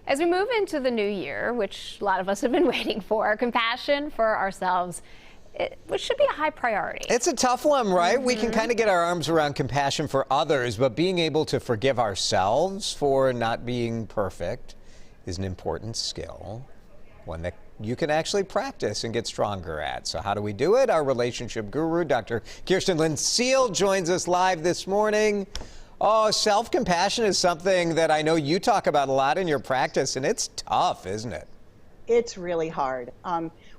As we move into the new year, which a lot of us have been waiting for, compassion for ourselves, which should be a high priority. It's a tough one, right? We can kind of get our arms around compassion for others, but being able to forgive ourselves for not being perfect is an important skill, one that you can actually practice and get stronger at. So how do we do it? Our relationship guru, Dr. Kirsten Lind Seal, joins us live this morning. Oh, self-compassion is something that I know you talk about a lot in your practice, and it's tough, isn't it? It's really hard.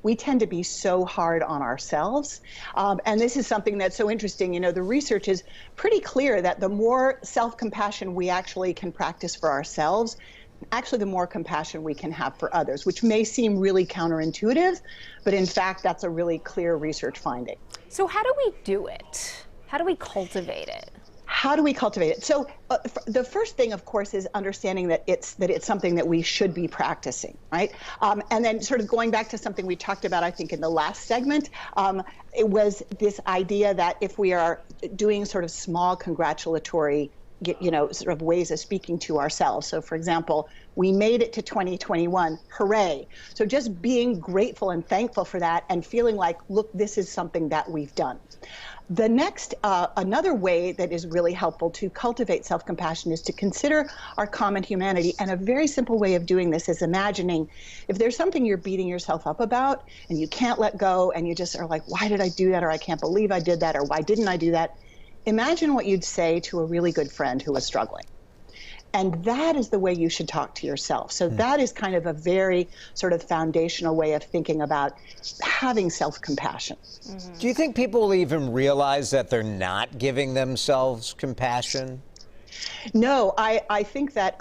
We tend to be so hard on ourselves. And this is something that's so interesting. You know, the research is pretty clear that the more self-compassion we actually can practice for ourselves, actually the more compassion we can have for others, which may seem really counterintuitive, but in fact, that's a really clear research finding. So how do we do it? How do we cultivate it? How do we cultivate it? So the first thing, of course, is understanding that it's something that we should be practicing, right? And then sort of going back to something we talked about, I think, in the last segment, it was this idea that if we are doing sort of small congratulatory, you know, sort of ways of speaking to ourselves. So, for example, we made it to 2021, hooray. So just being grateful and thankful for that and feeling like, look, this is something that we've done. The next, another way that is really helpful to cultivate self-compassion is to consider our common humanity. And a very simple way of doing this is imagining if there's something you're beating yourself up about and you can't let go and you just are like, why did I do that? Or I can't believe I did that. Or why didn't I do that? Imagine what you'd say to a really good friend who was struggling. And that is the way you should talk to yourself. So that is kind of a very sort of foundational way of thinking about having self-compassion. Do you think people will even realize that they're not giving themselves compassion? No, I think that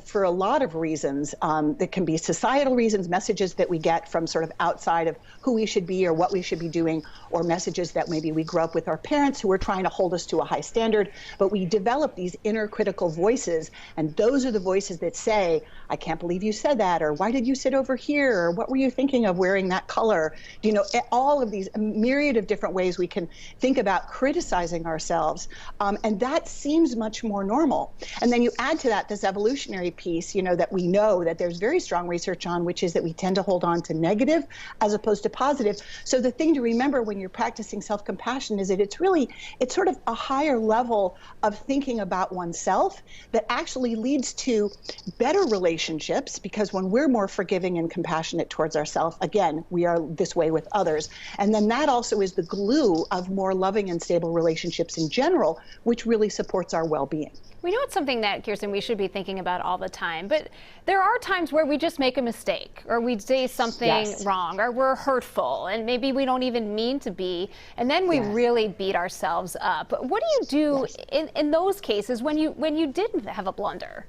for a lot of reasons, that can be societal reasons, messages that we get from sort of outside of who we should be or what we should be doing, or messages that maybe we grew up with our parents who were trying to hold us to a high standard, but we develop these inner critical voices, and those are the voices that say, I can't believe you said that, or why did you sit over here, or what were you thinking of wearing that color? You know, all of these myriad of different ways we can think about criticizing ourselves, and that seems much more normal. And then you add to that this evolutionary piece, you know, that we know that there's very strong research on, which is that we tend to hold on to negative as opposed to positive. So the thing to remember when you're practicing self-compassion is that it's sort of a higher level of thinking about oneself that actually leads to better relationships, because when we're more forgiving and compassionate towards ourselves, again, we are this way with others. And then that also is the glue of more loving and stable relationships in general, which really supports our well-being. We know it's something that, Kirsten, we should be thinking about all the time, but there are times where we just make a mistake, or we say something wrong, or we're hurtful, and maybe we don't even mean to be, and then we really beat ourselves up. What do you do in those cases when you didn't have a blunder?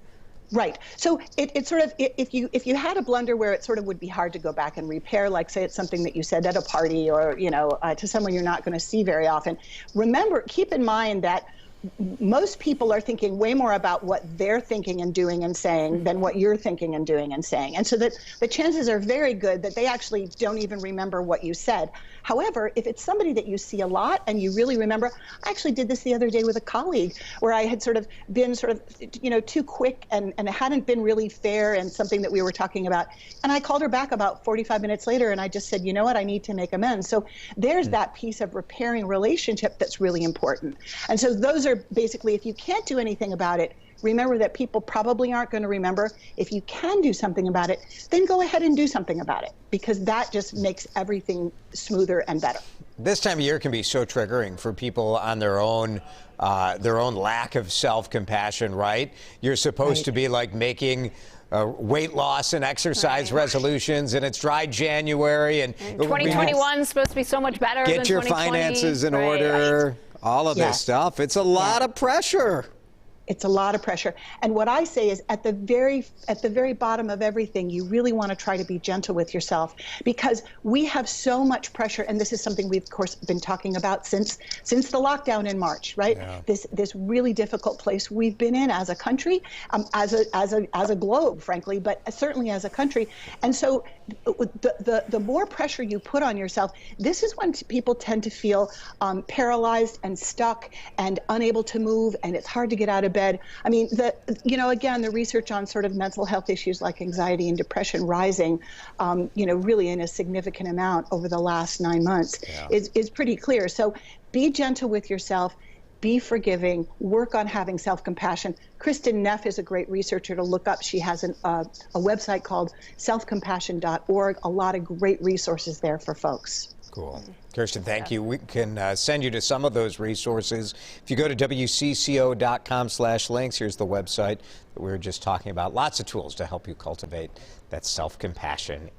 Right. So it's sort of, if you had a blunder where it sort of would be hard to go back and repair, like say it's something that you said at a party or, you know, to someone you're not going to see very often, remember, keep in mind that most people are thinking way more about what they're thinking and doing and saying than what you're thinking and doing and saying. And so that the chances are very good that they actually don't even remember what you said. However, if it's somebody that you see a lot and you really remember, I actually did this the other day with a colleague where I had sort of been you know, too quick and it hadn't been really fair and something that we were talking about. And I called her back about 45 minutes later and I just said, you know what, I need to make amends. So there's that piece of repairing relationship that's really important. And so those are basically, if you can't do anything about it, remember that people probably aren't going to remember. If you can do something about it, then go ahead and do something about it, because that just makes everything smoother and better. This time of year can be so triggering for people on their own lack of self-compassion, right? You're supposed to be like making weight loss and exercise resolutions, and it's dry January, and 2021 is supposed to be so much better than 2020. Get your finances in order. All of this stuff. It's a lot of pressure. It's a lot of pressure. And what I say is at the very bottom of everything, you really want to try to be gentle with yourself, because we have so much pressure. And this is something we've, of course, been talking about since the lockdown in March, right? Yeah. This really difficult place we've been in as a country, as a globe, frankly, but certainly as a country. And so the more pressure you put on yourself, this is when people tend to feel paralyzed and stuck and unable to move, and it's hard to get out of bed. I mean, again, the research on sort of mental health issues like anxiety and depression rising, really in a significant amount over the last 9 months is pretty clear. So be gentle with yourself. Be forgiving, work on having self-compassion. Kirsten Neff is a great researcher to look up. She has a website called SelfCompassion.org. A lot of great resources there for folks. Cool. Kirsten, thank you. We can send you to some of those resources. If you go to WCCO.com/links, here's the website that we were just talking about. Lots of tools to help you cultivate that self-compassion